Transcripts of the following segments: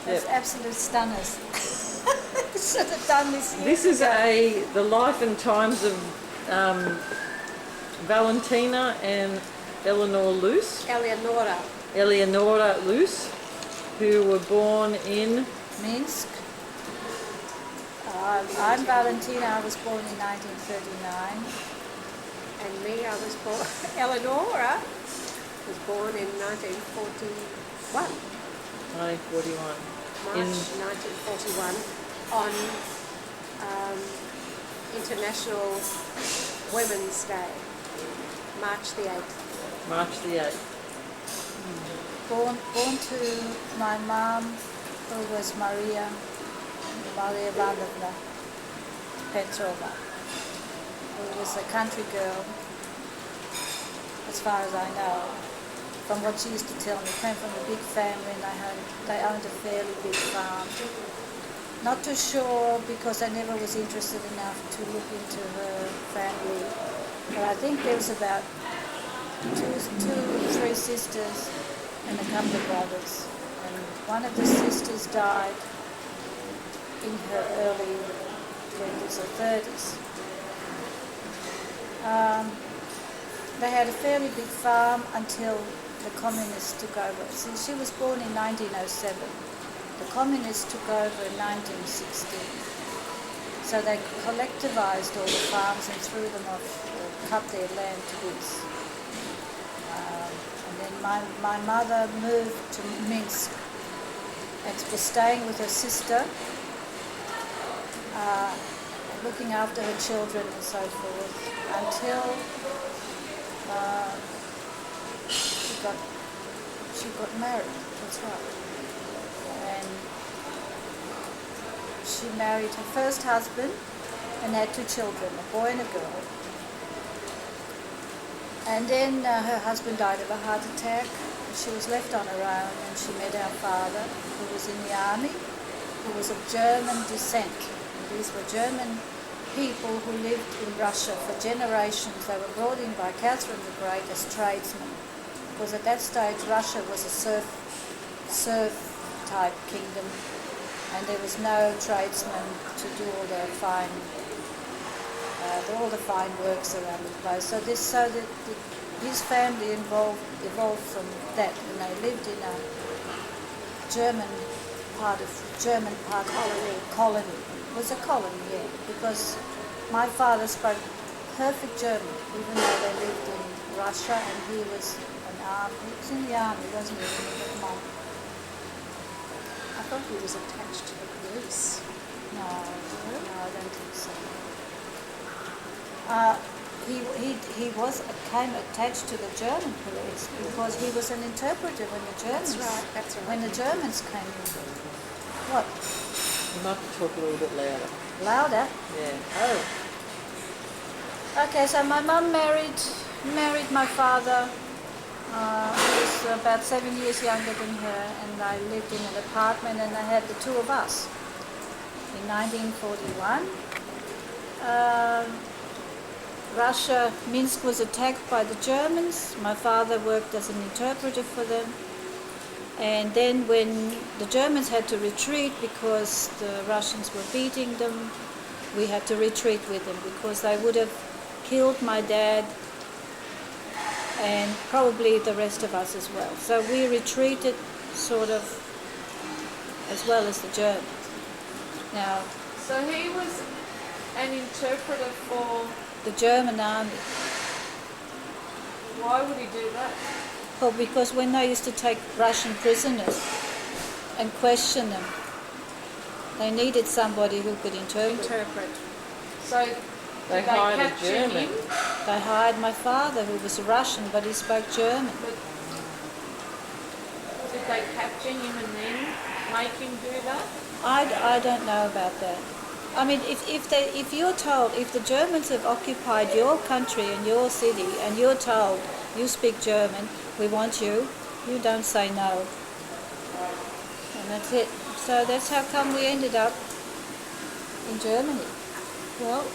That's absolute stunners. Should have done this years This is ago. the life and times of Valentina and Eleanor Loos. Eleonora Loos, who were born in Minsk. I'm Valentina. I was born in 1939. And me, I was born, Eleonora was born in 1941. 1941. March 1941 on International Women's Day, March the 8th. March the 8th. Born to my mom, who was Maria Ivanovna Petrova, who was a country girl, as far as I know. From what she used to tell me, came from a big family and they owned a fairly big farm. Not too sure because I never was interested enough to look into her family. But I think there was about two, three sisters and a couple of brothers. And one of the sisters died in her early 20s or 30s. They had a fairly big farm until the communists took over. See, she was born in 1907. The communists took over in 1916. So they collectivized all the farms and threw them off, or cut their land to bits. And then my mother moved to Minsk and was staying with her sister, looking after her children and so forth, until she got married. That's right. And she married her first husband and had two children, a boy and a girl. And then her husband died of a heart attack. She was left on her own, and she met our father, who was in the army, who was of German descent. And these were German people who lived in Russia for generations. They were brought in by Catherine the Great as tradesmen, because at that stage Russia was a serf type kingdom, and there was no tradesmen to do all the fine works around the place. So his family evolved from that, and they lived in a German part colony. It was a colony, yeah, because my father spoke perfect German, even though they lived in Russia, and he was he was in the army, wasn't he? I thought he was attached to the police. No, I don't think so. He came attached to the German police because he was an interpreter when the Germans. That's right. When the Germans came in. What? You might have to talk a little bit louder. Louder? Yeah. Oh. Okay, so my mum married my father. He was about 7 years younger than her, and I lived in an apartment, and I had the two of us. In 1941, Minsk was attacked by the Germans. My father worked as an interpreter for them. And then when the Germans had to retreat because the Russians were beating them, we had to retreat with them because they would have killed my dad and probably the rest of us as well. So we retreated sort of as well as the Germans. Now, so he was an interpreter for the German army. Why would he do that? Well, because when they used to take Russian prisoners and question them, they needed somebody who could interpret. So They did hired a capture German. him? They hired my father, who was Russian, but he spoke German. But did they capture him and then make him do that? I don't know about that. I mean, if you're told, if the Germans have occupied your country and your city, and you're told you speak German, we want you, you don't say no. And that's it. So that's how come we ended up in Germany. Well,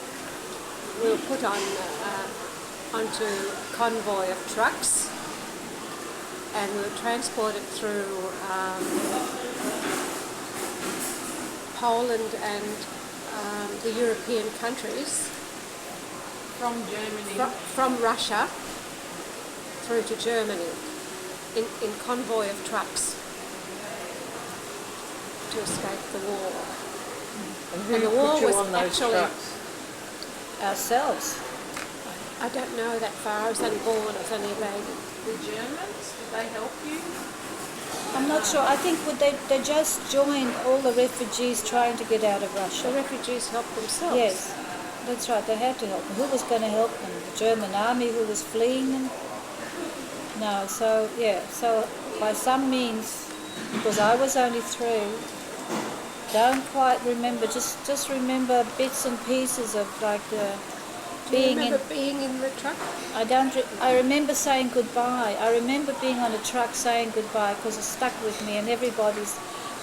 we were put onto a convoy of trucks, and we were transported through Poland and the European countries, From Germany. from Russia through to Germany in convoy of trucks to escape the war. And who And the war put you was on those actually- trucks? Ourselves. I don't know that far. I was only born. I was only a baby. The Germans, did they help you? I'm not sure. I think they just joined all the refugees trying to get out of The Russia. refugees helped themselves. Yes, that's right. They had to help them. Who was going to help them? The German army who was fleeing them? No, so yeah. So by some means, because I was only 3, don't quite remember. Just remember bits and pieces of like Do you being in. remember being in the truck? I remember saying goodbye. I remember being on a truck saying goodbye because it stuck with me, and everybody's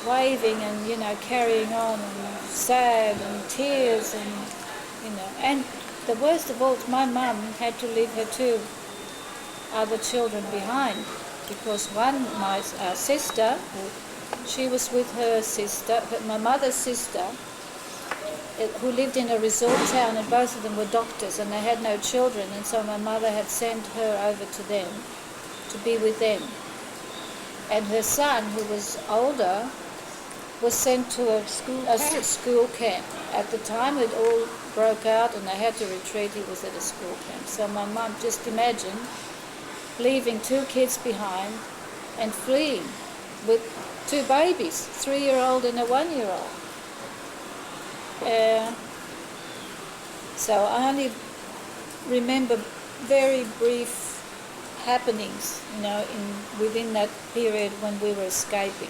waving and carrying on and sad and tears and and the worst of all, my mum had to leave her 2 other children behind because our sister, she was with her sister, my mother's sister, who lived in a resort town, and both of them were doctors and they had no children, and so my mother had sent her over to them to be with them. And her son, who was older, was sent to a school camp. At the time it all broke out and they had to retreat, he was at a school camp. So my mum, just imagine leaving 2 kids behind and fleeing with 2 babies, 3-year-old and a 1-year-old. So I only remember very brief happenings, within that period when we were escaping.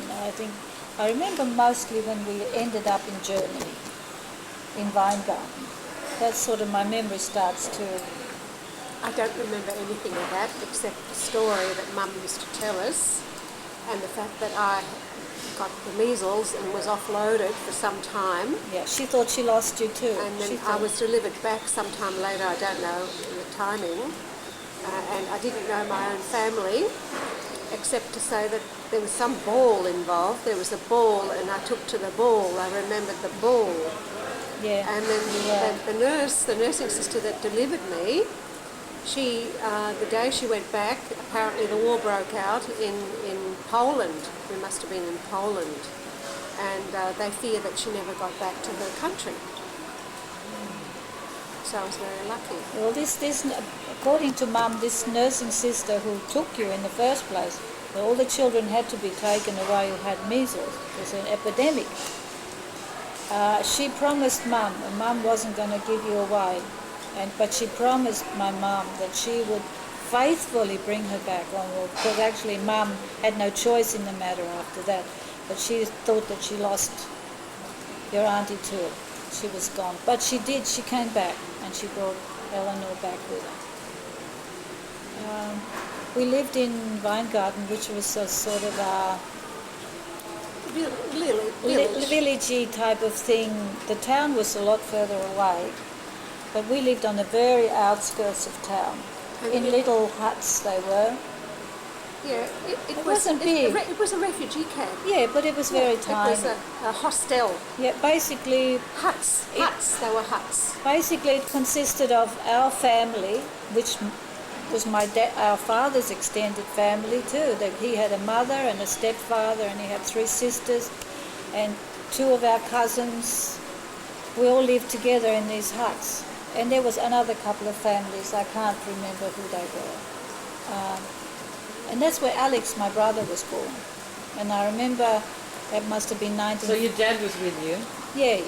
I remember mostly when we ended up in Germany, in Weingarten. That's sort of my memory starts to. I don't remember anything of that except the story that Mum used to tell us, and the fact that I got the measles and was offloaded for some time. Yeah, she thought she lost you too. And then I was delivered back sometime later, I don't know the timing, and I didn't know my own family, except to say that there was some ball involved. There was a ball and I took to the ball. I remembered the ball. Yeah. And then the nursing sister that delivered me, she, the day she went back, apparently the war broke out in Poland. We must have been in Poland. And they fear that she never got back to her country. So I was very lucky. Well, this according to Mum, this nursing sister who took you in the first place, all the children had to be taken away who had measles. It was an epidemic. She promised Mum, and Mum wasn't going to give you away, but she promised my mum that she would faithfully bring her back on, because actually Mum had no choice in the matter after that. But she thought that she lost your auntie too. She was gone. But she did. She came back and she brought Eleanor back with her. We lived in Weingarten, which was a sort of a villagey type of thing. The town was a lot further away, but we lived on the very outskirts of town. In little huts they were. Yeah, it wasn't big. It was a refugee camp. Yeah, but it was very tiny. It was a hostel. Yeah, basically. Huts. They were huts. Basically, it consisted of our family, which was our father's extended family too. He had a mother and a stepfather, and he had 3 sisters, and 2 of our cousins. We all lived together in these huts. And there was another couple of families, I can't remember who they were. And that's where Alex, my brother, was born. And I remember that must have been 19... So your dad was with you? Yeah.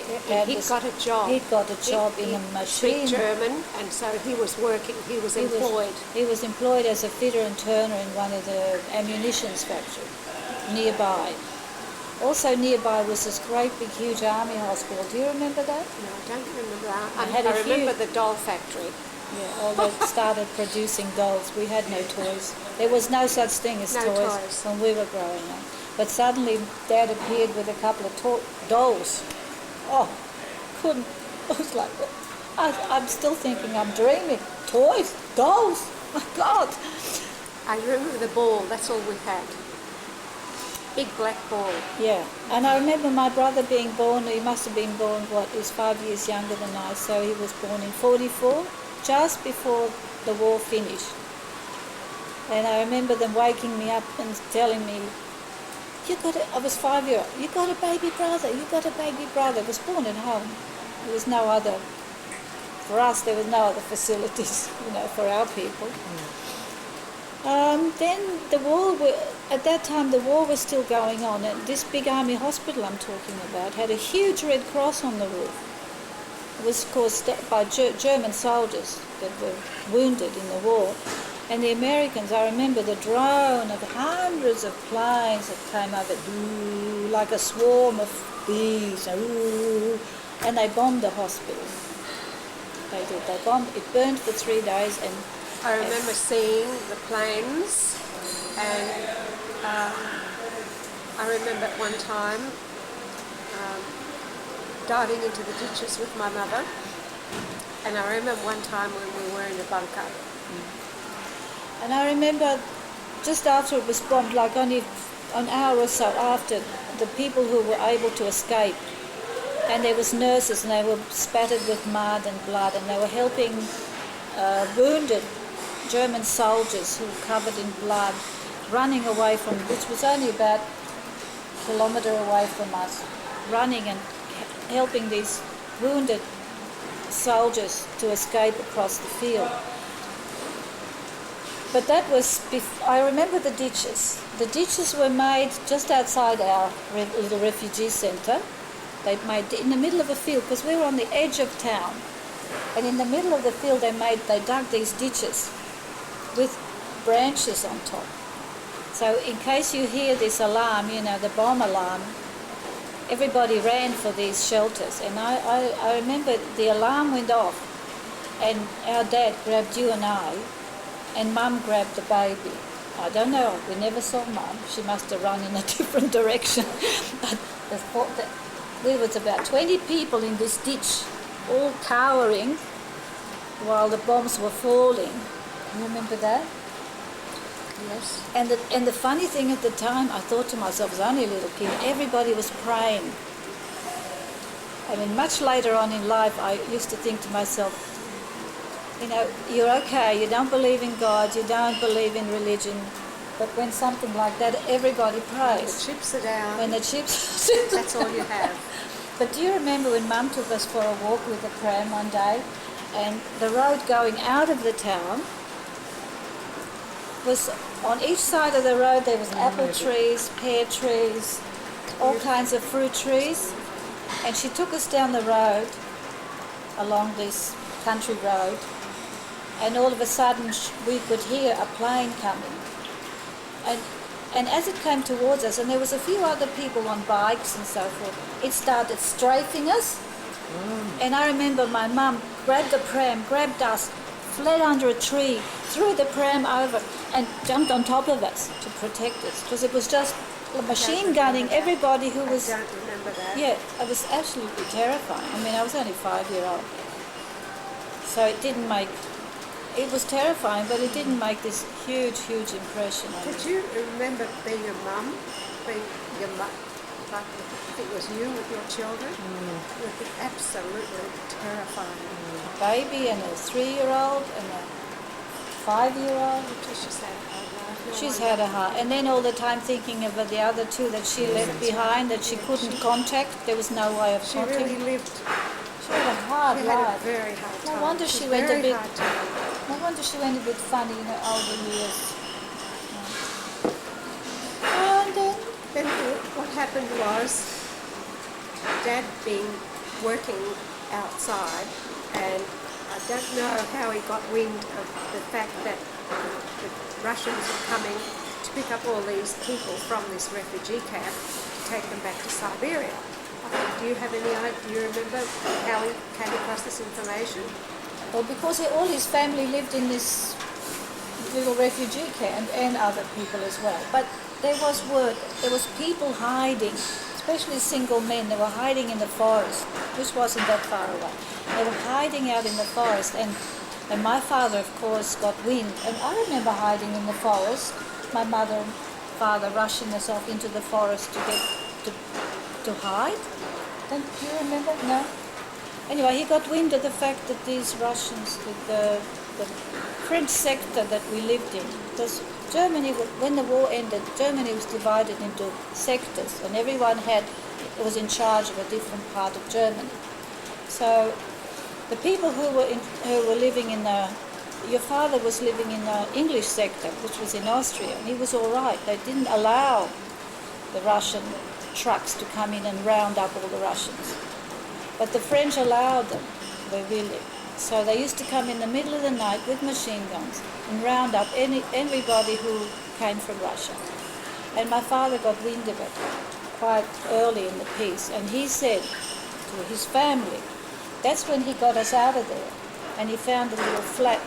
He'd got a job. He'd got a job in a machine. Speak German, and so he was working, he was employed. He was employed as a fitter and turner in one of the ammunitions factories nearby. Also nearby was this great big huge army hospital. Do you remember that? No, I don't remember that. I remember the doll factory. Yeah, all they started producing dolls. We had no toys. There was no such thing as toys when we were growing up. But suddenly Dad appeared with a couple of dolls. Oh, couldn't. I was like, I'm still thinking I'm dreaming. Toys, dolls, my God. I remember the ball, that's all we had. big black ball. Yeah, and I remember my brother being born, he must have been born, he's 5 years younger than I, so he was born in 44, just before the war finished. And I remember them waking me up and telling me, I was 5 years old, you got a baby brother, you got a baby brother. I was born at home. There was no other, for us there was no other facilities, for our people. Then the war, at that time the war was still going on, and this big army hospital I'm talking about had a huge Red Cross on the roof. It was caused by German soldiers that were wounded in the war. And the Americans, I remember the drone of hundreds of planes that came over, like a swarm of bees, and they bombed the hospital. They did. They bombed. It burned for 3 days, and I remember seeing the planes, and I remember at one time diving into the ditches with my mother, and I remember one time when we were in a bunker. And I remember just after it was bombed, like only an hour or so after, the people who were able to escape, and there was nurses, and they were spattered with mud and blood, and they were helping wounded German soldiers who were covered in blood, running away from, which was only about a kilometre away from us, running and helping these wounded soldiers to escape across the field. But that was, I remember the ditches. The ditches were made just outside our little refugee centre. They made in the middle of a field, because we were on the edge of town. And in the middle of the field they dug these ditches with branches on top. So in case you hear this alarm, the bomb alarm, everybody ran for these shelters. And I remember the alarm went off, and our dad grabbed you and I, and Mum grabbed the baby. I don't know, we never saw Mum. She must have run in a different direction. But there was about 20 people in this ditch, all cowering while the bombs were falling. You remember that? Yes. And the funny thing at the time, I thought to myself, I was only a little kid, everybody was praying. I mean, much later on in life, I used to think to myself, you're okay, you don't believe in God, you don't believe in religion, but when something like that, everybody prays. The chips are down. When the chips... That's all you have. But do you remember when Mum took us for a walk with the pram one day, and the road going out of the town was, on each side of the road there was apple trees, pear trees, all kinds of fruit trees, and she took us down the road, along this country road, and all of a sudden we could hear a plane coming. And as it came towards us, and there was a few other people on bikes and so forth, it started strafing us. And I remember my mum grabbed the pram, grabbed us, fled under a tree, threw the pram over, and jumped on top of us to protect us, because it was just machine gunning everybody who was... I don't remember that. Yeah, it was absolutely terrifying. I mean, I was only 5-year-old. So it was terrifying, but it didn't make this huge, huge impression on me. Did you remember being a mum, being your mum, like if it was you with your children? It would be absolutely terrifying. A baby and a 3-year-old and a 5-year-old. She's had a hard life. She's had a hard, and then all the time thinking of the other two that she left behind that she couldn't contact. There was no way of She contacting. really lived. She had a hard She had a life. very hard time. No wonder It she was went a very bit. hard time. No wonder she went a bit funny in her older years. And Then what happened was Dad being working outside, and I don't know how he got wind of the fact that the Russians were coming to pick up all these people from this refugee camp to take them back to Siberia. Do you have any idea? Do you remember how he came across this information? well, because all his family lived in this little refugee camp, and other people as well. But there was people hiding, especially single men. They were hiding in the forest, which wasn't that far away. They were hiding out in the forest, and my father, of course, got wind. And I remember hiding in the forest, my mother father rushing us off into the forest to get to hide. Don't you remember? No. Anyway, he got wind of the fact that these Russians, the French sector that we lived in, because Germany, when the war ended, Germany was divided into sectors, and everyone was in charge of a different part of Germany. So the people who were living in your father was living in the English sector, which was in Austria, and he was all right. They didn't allow the Russian trucks to come in and round up all the Russians. But the French allowed them where we lived. So they used to come in the middle of the night with machine guns and round up everybody who came from Russia. And my father got wind of it quite early in the piece, and he said to his family, that's when he got us out of there, and he found a little flat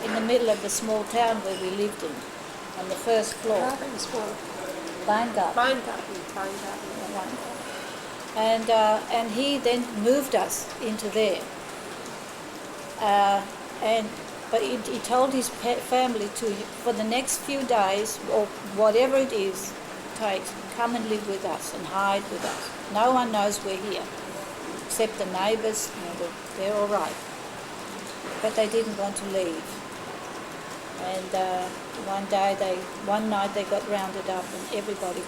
in the middle of the small town where we lived in, on the first floor. Weingarten. And he then moved us into there. But he told his family to, for the next few days, or whatever it is takes, come and live with us and hide with us. No one knows we're here, except the neighbours. They're all right. But they didn't want to leave. And one night they got rounded up, and everybody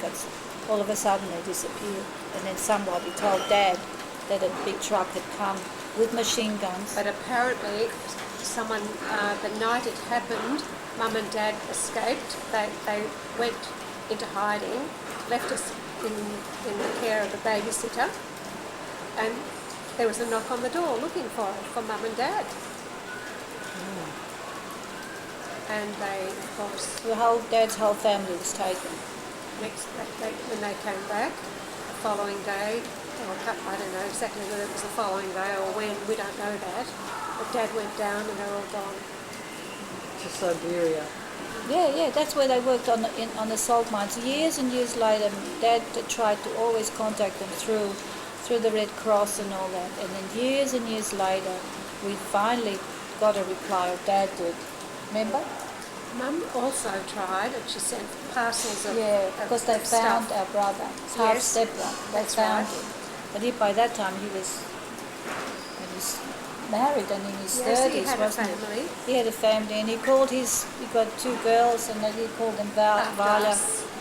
all of a sudden they disappeared. And then somebody told Dad that a big truck had come with machine guns. But apparently someone, the night it happened, Mum and Dad escaped. They went into hiding, left us in the care of the babysitter, and there was a knock on the door looking for Mum and Dad. And they, of course... Dad's whole family was taken. When they came back, the following day, or I don't know exactly whether it was the following day or when, we don't know that, but Dad went down and they're all gone. To Siberia. Yeah, that's where they worked on the salt mines. Years and years later, Dad tried to always contact them through the Red Cross and all that. And then years and years later, we finally got a reply, or Dad did. Remember? Mum also tried, and she sent parcels of because they found our brother, half stepbrother. They found him, but by that time he was married and in his 30s, he had wasn't a family. He had a family, and he got 2 girls, and then he called them Val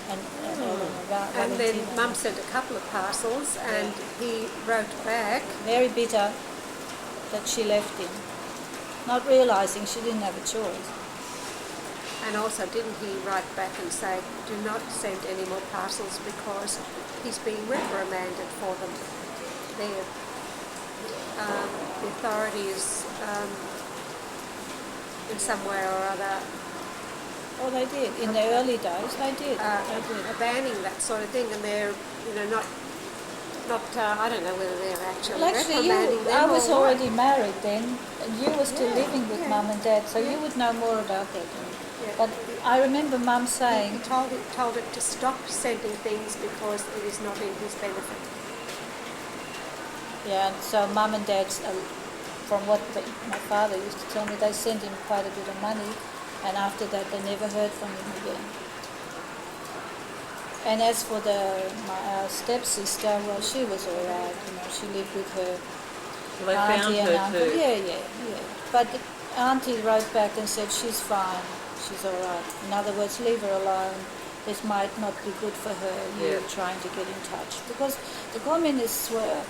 and then Mum sent a couple of parcels, and he wrote back. Very bitter that she left him, not realising she didn't have a choice. And also, didn't he write back and say, do not send any more parcels because he's being reprimanded for them there. The authorities, in some way or other... Oh, they did. In the early days, they did. Are banning that sort of thing, and they're, not I don't know whether they're actually reprimanding them. I was already married then, and you were still living with Mum and Dad, so you would know more about that. Yeah. But I remember Mum saying... He told it to stop sending things because it is not in his benefit. Yeah, so Mum and Dad, from what my father used to tell me, they sent him quite a bit of money, and after that they never heard from him again. And as for my stepsister, well, she was all right, she lived with her Well, they found auntie and her uncle. too. Yeah. But auntie wrote back and said she's fine, she's all right. In other words, leave her alone. This might not be good for her, you trying to get in touch. Because the communists were,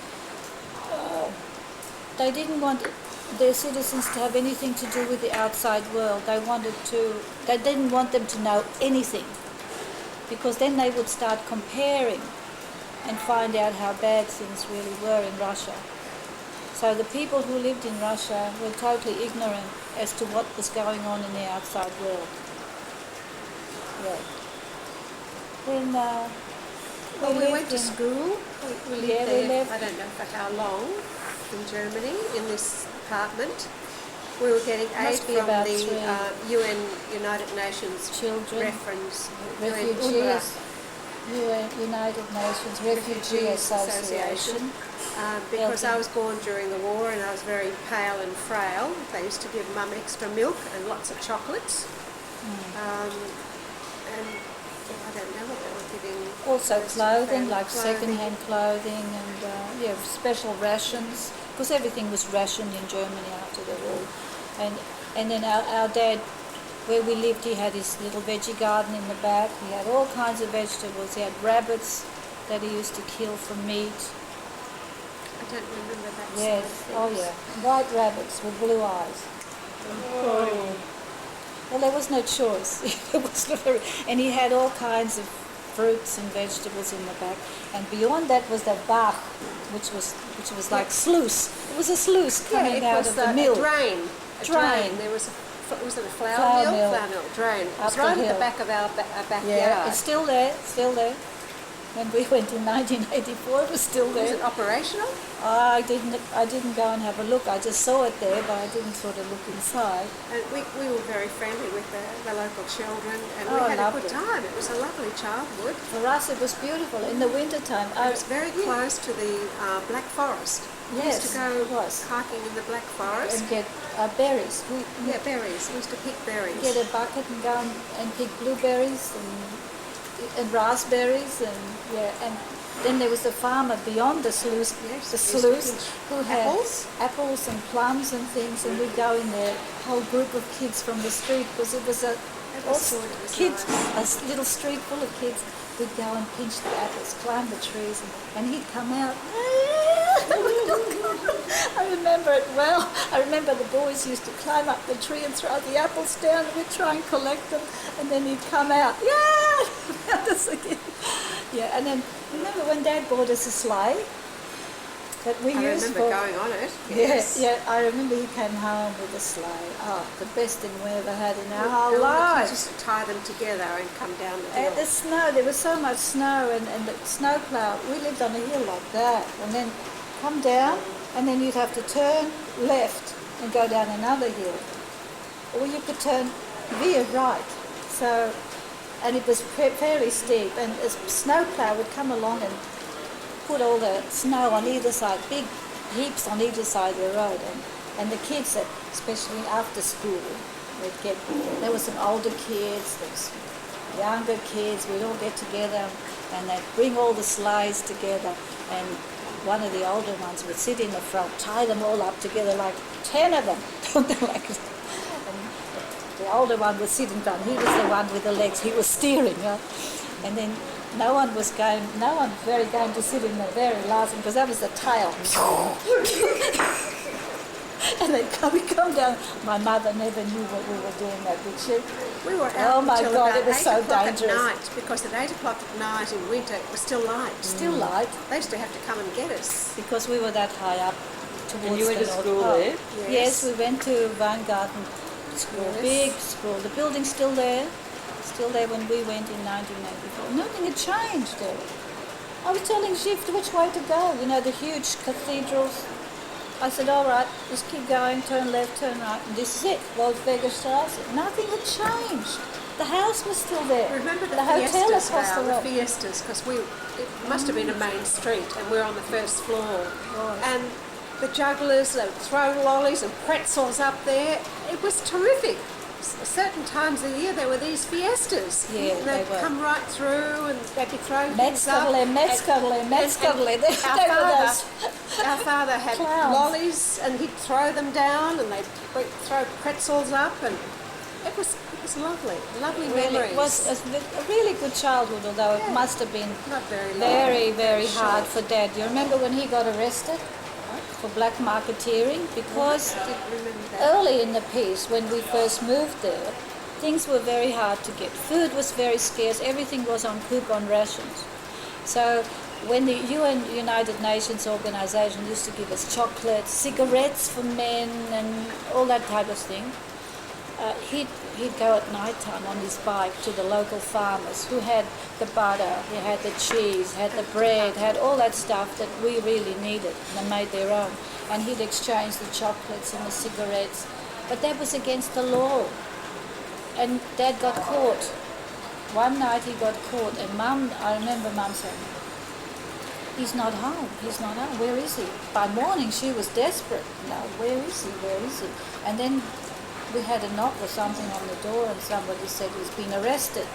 they didn't want their citizens to have anything to do with the outside world. They didn't want them to know anything, because then they would start comparing and find out how bad things really were in Russia. So the people who lived in Russia were totally ignorant as to what was going on in the outside world. Yeah. Then we went to school. We lived there, left. I don't know for how long, in Germany, in this apartment. We were getting aid from the UN, United Nations Children, reference, refugees, UN, United Nations Refugee Association. Because I was born during the war and I was very pale and frail. They used to give Mum extra milk and lots of chocolates. And I don't know what Also clothing, like Clothing. second-hand clothing, and special rations, because everything was rationed in Germany after the war. And then our dad, where we lived, he had his little veggie garden in the back. He had all kinds of vegetables. He had rabbits that he used to kill for meat. I don't remember that. Yes, side of oh things. yeah, white rabbits with blue eyes. Oh. Well, there was no choice. It was not very, and he had all kinds of fruits and vegetables in the back. And beyond that was the Bach, which was like sluice. It was a sluice coming out of the mill. A drain. Drain. There was was it a flour Flour mill? mill. Flour mill, drain. It Up was the right at hill. the back of our backyard. Yeah, it's still there, still there. When we went in 1984, it was still Was there. it operational? I didn't go and have a look. I just saw it there, but I didn't sort of look inside. And we were very friendly with the local children, and Oh, we I had a loved good it. time. It was a lovely childhood. For us, it was beautiful. In the wintertime, It was very close to the Black Forest. We used Yes, to go it was. hiking in the Black Forest. and get berries. We Yeah, berries. We used to pick berries. get a bucket and go and pick blueberries and raspberries and then there was the farmer beyond the sluice, Yes, the we used to sluice pinch who had apples. apples and plums and things, and we'd go in there, a whole group of kids from the street, because it was It was good, it was kids, nice. a little street full of kids. We'd go and pinch the apples, climb the trees, and he'd come out. I remember it well. I remember the boys used to climb up the tree and throw the apples down, and we'd try and collect them, and then he'd come out. Yeah, us again. Yeah, and then remember when Dad bought us a sleigh that we I used remember for. going on it. Yes, yeah, I remember he came home with a sleigh. Oh, the best thing we ever had in our And whole we lives. used to tie them together and come down the And hill. the snow, there was so much snow, and the snow plough, we lived on a hill like that, and then come down, and then you'd have to turn left and go down another hill. Or you could turn veer right. So, and it was fairly steep, and a snow plough would come along and put all the snow on either side, big heaps on either side of the road, and the kids, that, especially after school, there were some older kids, there was younger kids, we'd all get together and they'd bring all the sleighs together, and one of the older ones would sit in the front, tie them all up together, like 10 of them. And the older one would sit in front, he was the one with the legs, he was steering, and then no one very going to sit in the very last one, because that was the tail. And they'd come down. My mother never knew what we were doing, that did she? We were out Oh my until God, about it was 8 so o'clock dangerous. at night, because at 8 o'clock at night in winter it was still light. Still light, They used to have to come and get us. because we were that high up towards And you went the to North school Pole. there? Yes, we went to Weingarten School, Yes. big school. The building's still there when we went in 1984. Nothing had changed there. I was telling Shift which way to go, the huge cathedrals. I said, all right, just keep going, turn left, turn right, and this is it, Wolfberger Straße. Nothing had changed. The house was still there. Remember the hotel fiestas, across the Val, the road. fiestas, because it must have been a main street and we're on the first floor. Was. And the jugglers, they would throw lollies and pretzels up there. It was terrific. Certain times of the year there were these fiestas. Yeah, And they they'd were. come right through and they'd be throwing things up. Metzgerle. Our father had Clowns. lollies and he'd throw them down, and they'd throw pretzels up, and it was lovely memories. It was a really good childhood, although it must have been Not very long. very, very hard short. for Dad. Do you remember when he got arrested for black marketeering? Because I didn't remember that. early in the piece, when we first moved there, things were very hard to get. Food was very scarce. Everything was on coupon rations. So when the UN, United Nations organization, used to give us chocolates, cigarettes for men, and all that type of thing, he'd go at night time on his bike to the local farmers who had the butter, he had the cheese, had the bread, had all that stuff that we really needed. They made their own. And he'd exchange the chocolates and the cigarettes. But that was against the law. And Dad got caught. One night he got caught, and I remember Mum saying, he's not home, where is he? By morning she was desperate. No, where is he? And then we had a knock or something on the door, and somebody said he's been arrested.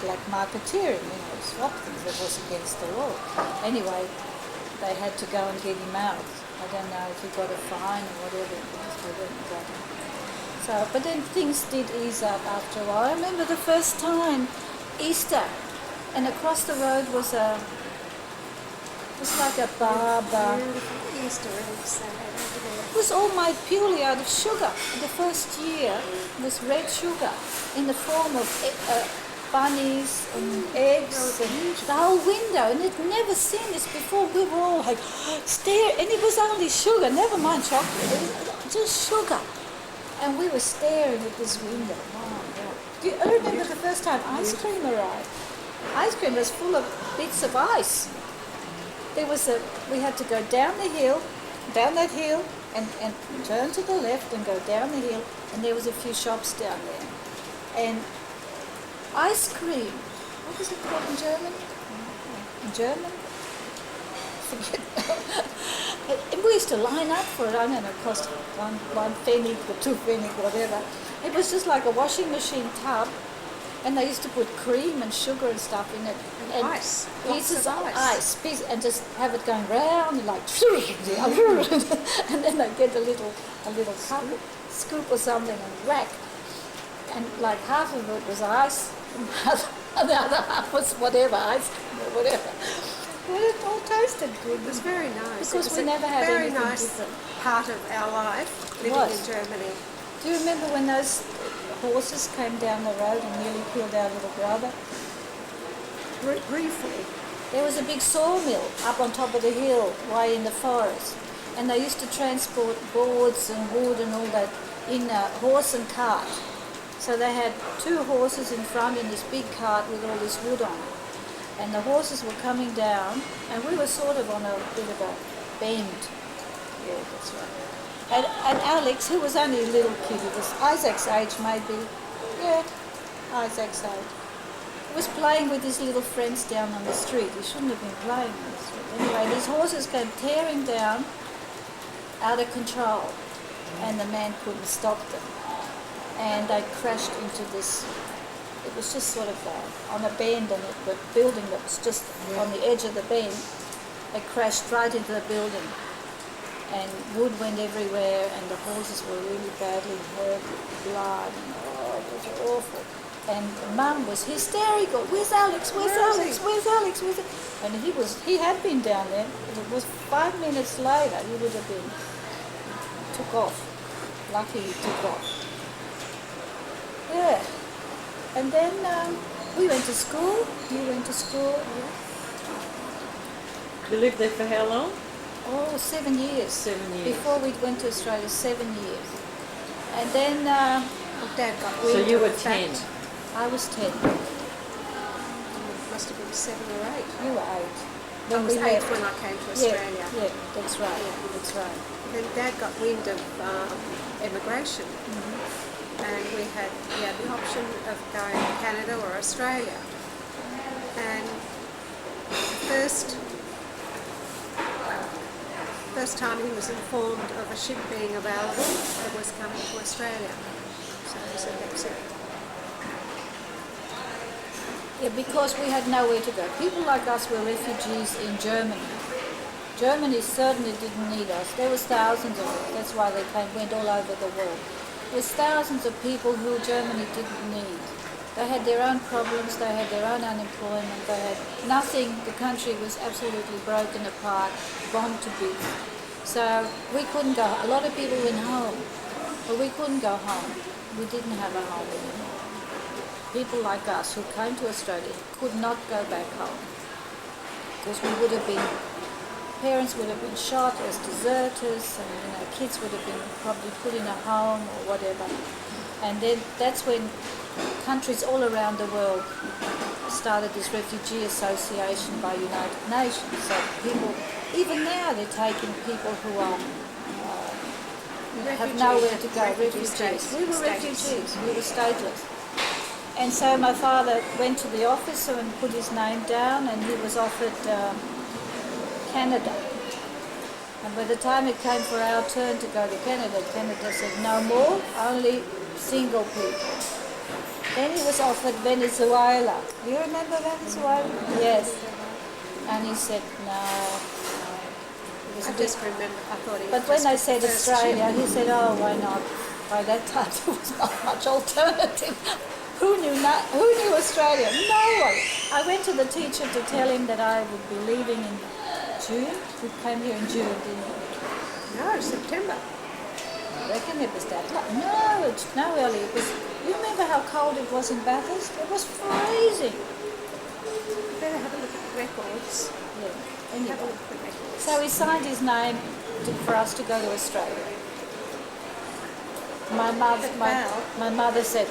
black marketeering, swap things. That was against the law. Anyway, they had to go and get him out. I don't know if he got a fine or whatever it was. We didn't got him. So, but then things did ease up after a while. I remember the first time, Easter, and across the road was like a barber. Beautiful Easter eggs they had over there. It was all made purely out of sugar. The first year was red sugar in the form of bunnies and eggs and the whole window. And I'd never seen this before. We were all like, stare, and it was only sugar, never mind chocolate, it was just sugar. And we were staring at this window. I remember the first time ice cream arrived. Ice cream was full of bits of ice. We had to go down that hill, and turn to the left and go down the hill, and there was a few shops down there. And ice cream, what was it called in German? In German? And we used to line up for it. I don't know, it cost one penny or 2 penny, whatever. It was just like a washing machine tub, and they used to put cream and sugar and stuff in it. And Ice. Pieces Lots of of ice. And just have it going round and like, and then they get a little cup, scoop or something and whack. And like half of it was ice, and the other half was whatever, ice or whatever. Well, it all tasted good. It was very nice. Because It was we a never had very anything nice different. part of our life living was. in Germany. Do you remember when those horses came down the road and nearly killed our little brother? Briefly. There was a big sawmill up on top of the hill, way in the forest, and they used to transport boards and wood and all that in a horse and cart. So they had 2 horses in front in this big cart with all this wood on it. And the horses were coming down, and we were sort of on a bit of a bend. Yeah, that's right. And Alex, who was only a little kid, he was Isaac's age maybe, Isaac's age, was playing with his little friends down on the street. He shouldn't have been playing on the street. Anyway, these horses came tearing down out of control, and the man couldn't stop them. And they crashed into this. It was just sort of on a bend, and the building that was just on the edge of the bend, they crashed right into the building. And wood went everywhere, and the horses were really badly hurt, blood, and it was awful. And Mum was hysterical. Where's Alex? Where's Alex? Where's Alex? Where's Alex? And he had been down there. It was 5 minutes later. He would have been took off. Lucky he took off. Yeah. And then we went to school. You went to school. You lived there for how long? Oh, 7 years. 7 years. Before we went to Australia, 7 years. And then Dad got So wind you of were the fact. 10. I was 10. Must have been 7 or 8. You were 8. I was 8 left. when I came to Australia. Yeah, that's right. That's right. Then Dad got wind of immigration, and we had the option of going to Canada or Australia. And first time he was informed of a ship being available that was coming to Australia. So he said, that's it. Yeah, because we had nowhere to go. People like us were refugees in Germany. Germany certainly didn't need us. There was thousands of us. That's why they went all over the world. There was thousands of people who Germany didn't need. They had their own problems. They had their own unemployment. They had nothing. The country was absolutely broken apart, bombed to bits. So we couldn't go. A lot of people went home, but we couldn't go home. We didn't have a home anymore. People like us who came to Australia could not go back home because we would have been, parents would have been shot as deserters, and kids would have been probably put in a home or whatever. And then that's when countries all around the world started this refugee association by United Nations. So people, even now, they're taking people who are have nowhere to go. Refugees. We were refugees. We were stateless. And so my father went to the office and put his name down, and he was offered Canada. And by the time it came for our turn to go to Canada, Canada said no more, only single people. Then he was offered Venezuela. Do you remember Venezuela? Yes. And he said no. It was I a bit. just remember, I thought he But when just they was the said first Australia, ship. he said, oh, why not? By that time there was not much alternative. Who knew Australia? No one. I went to the teacher to tell him that I would be leaving in June. We came here in June, didn't we? No, September. I reckon it was that long. No, Ellie. It was. You remember how cold it was in Bathurst? It was freezing. You better have a look at the records. Yeah. Have a Anyway. look at the records. So he signed his name for us to go to Australia. My mother said,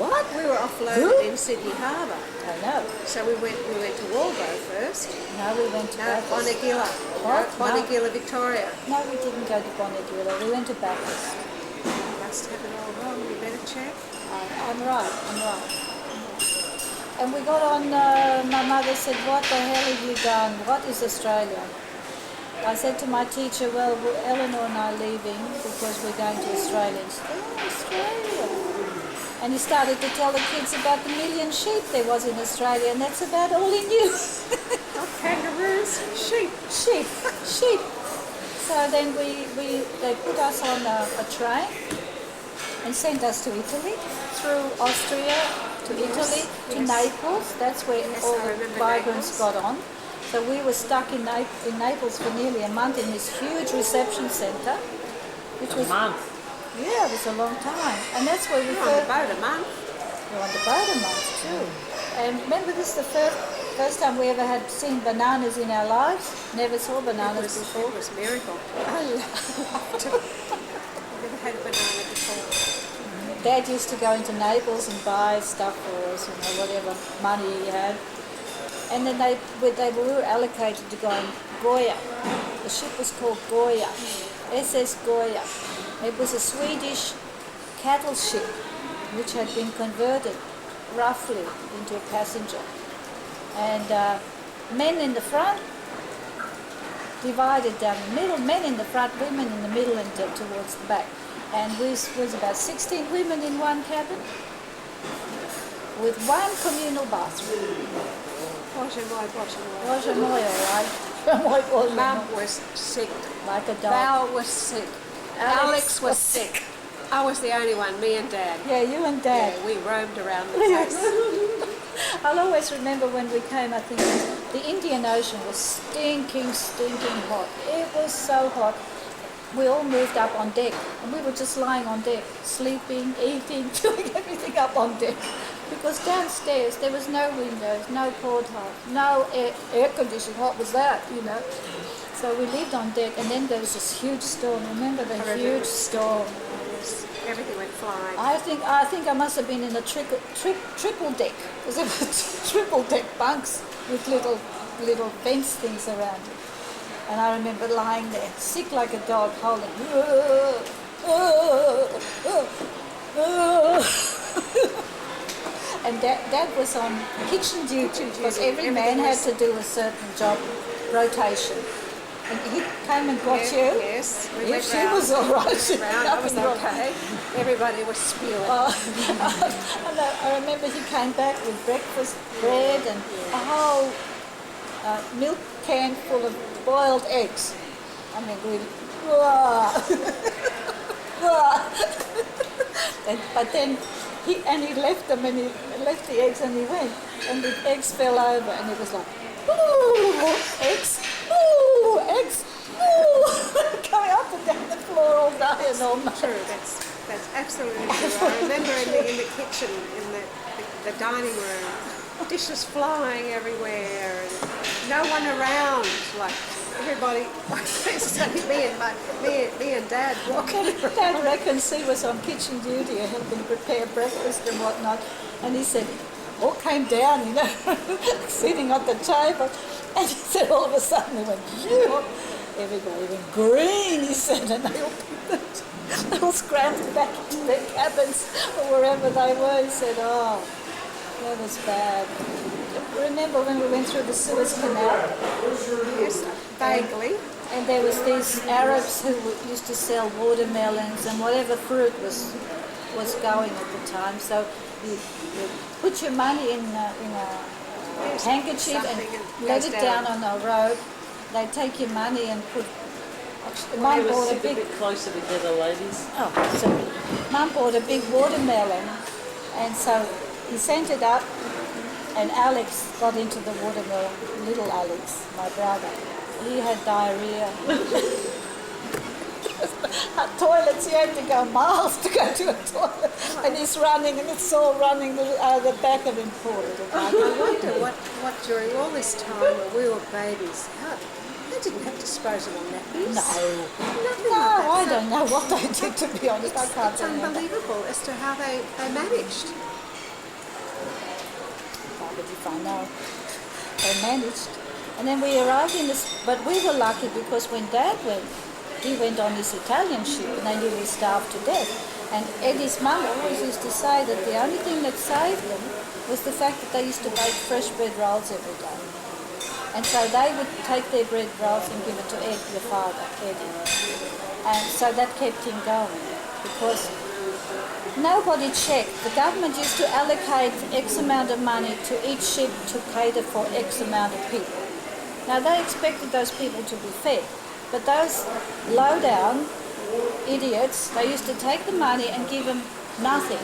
what? We were offloaded in Sydney Harbour. I know. So we went to Waldo first. No, we went to No, Bathurst. Bonegilla. What? No, Bonegilla, Victoria. No, we didn't go to Bonegilla. We went to Bathurst. You must have it all wrong. You better check. I'm right. And we got on, my mother said, what the hell have you done? What is Australia? I said to my teacher, well, Eleanor and I are leaving because we're going to Australia. And she said, oh, Australia. And he started to tell the kids about the million sheep there was in Australia, and that's about all he knew. Not kangaroos, sheep. Sheep. So then they put us on a train and sent us to Italy, through Austria to Italy, to Naples. That's where all I the remember migrants Naples. got on. So we were stuck in Naples for nearly a month in this huge reception centre, which was yeah, it was a long time. And that's where we You're on the first boat a month. we were on the boat a month too. And remember, this is the first time we ever had seen bananas in our lives. Never saw bananas before. It was a miracle. I loved it. I've never had a banana before. Dad used to go into Naples and buy stuff for us, whatever money he had. And then we were allocated to go on Goya. The ship was called Goya, SS Goya. It was a Swedish cattle ship which had been converted roughly into a passenger. And men in the front, divided down the middle, men in the front, women in the middle and towards the back. And we was about 16 women in one cabin with one communal bathroom. Wasn't all right? Mum was sick. Like a dog. Val was sick. Alex was sick. I was the only one, me and Dad. Yeah, you and Dad. Yeah, we roamed around the place. I'll always remember when we came, I think the Indian Ocean was stinking hot. It was so hot. We all moved up on deck and we were just lying on deck, sleeping, eating, doing everything up on deck. Because downstairs there was no windows, no porthole, no air conditioning. What was that, So we lived on deck, and then there was this huge storm. Remember the huge storm? Yes, everything went flying. I think I must have been in a triple deck, because it was triple deck bunks with little fence things around it. And I remember lying there, sick like a dog, holding. And Dad was on kitchen duty because every man had to do a certain job, rotation. And he came and got you. Yes, we If went she round. was all right. Round, I was nothing wrong. okay. Everybody was spewing. And I remember he came back with breakfast, bread, and a whole milk can full of boiled eggs. I mean, but then he left them, and he left the eggs, and he went, and the eggs fell over, and it was like, ooh, eggs, ooh, eggs, ooh, going up and down the floor all day and all night. True, that's absolutely true. I remember in the kitchen, in the dining room, dishes flying everywhere, and no one around, like everybody, it's only me and Dad walking around. Dad reckons he was on kitchen duty and helping prepare breakfast and whatnot, and he said, all came down, sitting at the table, and he said all of a sudden he went, phew, everybody went green, he said, and they all scrambled back into their cabins or wherever they were. He said, oh, that was bad. Remember when we went through the Suez Canal? Yes, vaguely. And there was these Arabs who used to sell watermelons and whatever fruit was going at the time. So you put your money in a handkerchief and something and let goes it down on a road. They take your money and put. Mum bought a Sit a big. bit closer together, ladies. Oh, sorry. Mum bought a big watermelon, and so he sent it up, and Alex got into the watermelon. Little Alex, my brother, he had diarrhea. At toilets, you had to go miles to go to a toilet, and he's running, and it's all running out of the back of him, poor little I bugger. wonder what during all this time when we were babies, they didn't have disposable nappies. No, Nothing no, like that. I don't know what they did, to be honest. I can't It's remember. unbelievable as to how they managed. If I know. They managed. And then we arrived in this, but we were lucky because when Dad went, he went on this Italian ship and they nearly starved to death. And Eddie's mum always used to say that the only thing that saved them was the fact that they used to bake fresh bread rolls every day. And so they would take their bread rolls and give it to Ed, your father, Eddie. And so that kept him going because nobody checked. The government used to allocate X amount of money to each ship to cater for X amount of people. Now they expected those people to be fed, but those low-down idiots, they used to take the money and give them nothing,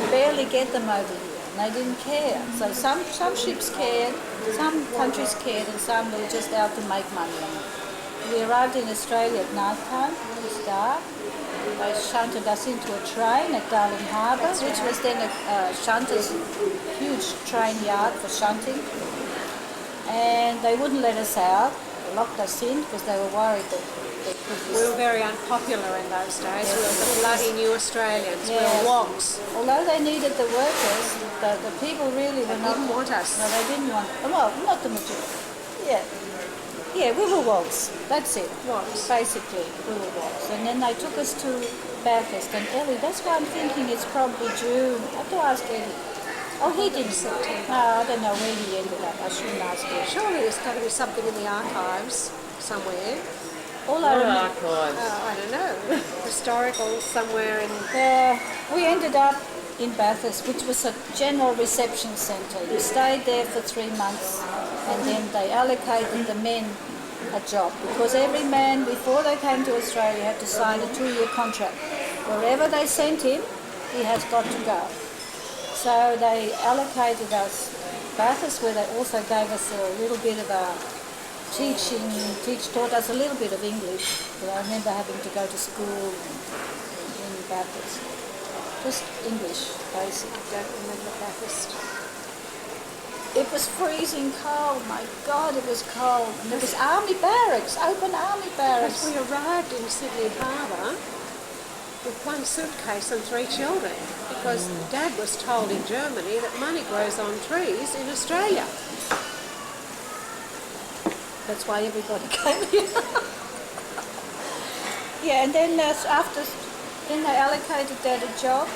barely get them over here, and they didn't care. So some ships cared, some countries cared, and some were just out to make money on it. We arrived in Australia at night time, it was dark. They shunted us into a train at Darling Harbour, which was then a shunter's huge train yard for shunting. And they wouldn't let us out. They locked us in because they were worried that they could be... We were very unpopular in those days. Yes. We were the bloody new Australians. Yes. We were wogs. Although they needed the workers, the people really were not... Didn't want us. No, they didn't want... Well, not the majority. Yeah. Yeah, we were wogs. That's it. Wogs. Basically, we were wogs. And then they took us to Bathurst. And Ellie, that's why I'm thinking it's probably June. I have to ask Eddie. Oh, he didn't. No, I don't know where he ended up. I shouldn't ask him. Surely there's got to be something in the archives somewhere. All I What remember... archives? I don't know. Historical somewhere in... We ended up in Bathurst, which was a general reception centre. You stayed there for 3 months and then they allocated the men a job because every man before they came to Australia had to sign a 2-year contract. Wherever they sent him, he has got to go. So they allocated us Bathurst, where they also gave us a little bit of a taught us a little bit of English. But I remember having to go to school in Bathurst. Just English, basic. I don't remember Bathurst. It was freezing cold, my God, it was cold. And there was army barracks, open army barracks. We arrived in Sydney Harbour with 1 suitcase and 3 children because Dad was told in Germany that money grows on trees in Australia. That's why everybody came here. Yeah, and then then they allocated Dad a job,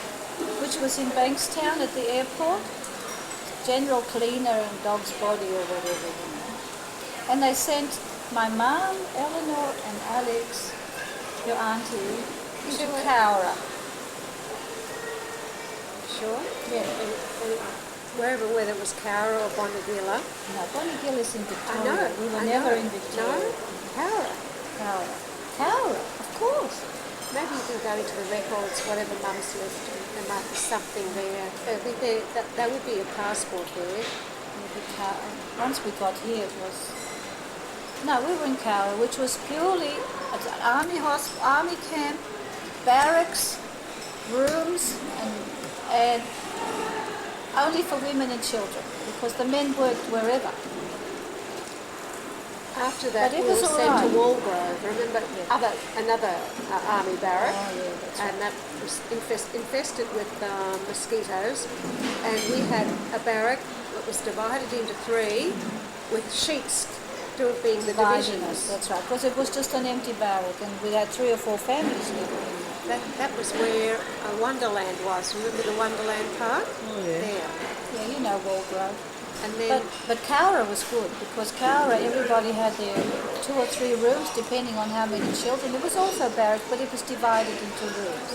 which was in Bankstown at the airport, general cleaner in dog's body or whatever, you know. And they sent my mum, Eleanor, and Alex, your auntie, to Cowra. Sure? Yeah. Whether it was Cowra or Bonegilla. No, Bonegilla is in I Victoria. know. We were I never know. in Victoria. No? Cowra. Cowra. Cowra, of course. Maybe you can go into the records, whatever Mum's left. There might be something there. There would be a passport there. Once we got here, it was... No, we were in Cowra, which was purely an army camp, barracks, rooms, and only for women and children, because the men worked wherever. After that, But it we were was sent all to right. Walgrove. Remember, another army barrack, Oh, yeah, that's and that was infested with mosquitoes. And we had a barrack that was divided into 3, with sheets being the Dividing divisions. us, that's right, because it was just an empty barrack, and we had 3 or 4 families living in there. That was where Wonderland was. Remember the Wonderland Park? Oh, yeah. There. Yeah, you know Walgrove. And then But Cowra was good because Cowra, everybody had their 2 or 3 rooms depending on how many children. It was also barracks, but it was divided into rooms.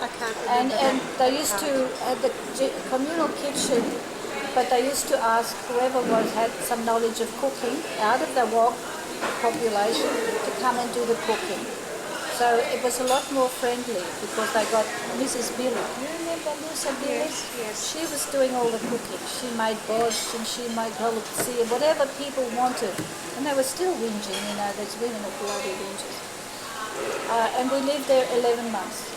I can't And remember. they used to have the communal kitchen, but they used to ask whoever had some knowledge of cooking out of the WOG population to come and do the cooking. So it was a lot more friendly because they got Mrs. Billy. You remember Lucy Billy? Yes. She was doing all the cooking. She made borscht and she made holopsie, whatever people wanted. And they were still whinging, you know, those women are bloody whingers. And we lived there 11 months.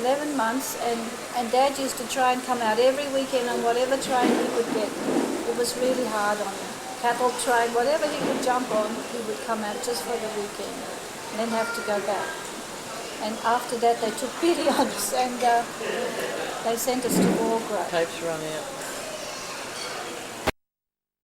11 months, and Dad used to try and come out every weekend on whatever train he could get. It was really hard on him. Cattle train, whatever he could jump on, he would come out just for the weekend and then have to go back. And after that they took pity on us and they sent us to Wargrove. Tapes run out.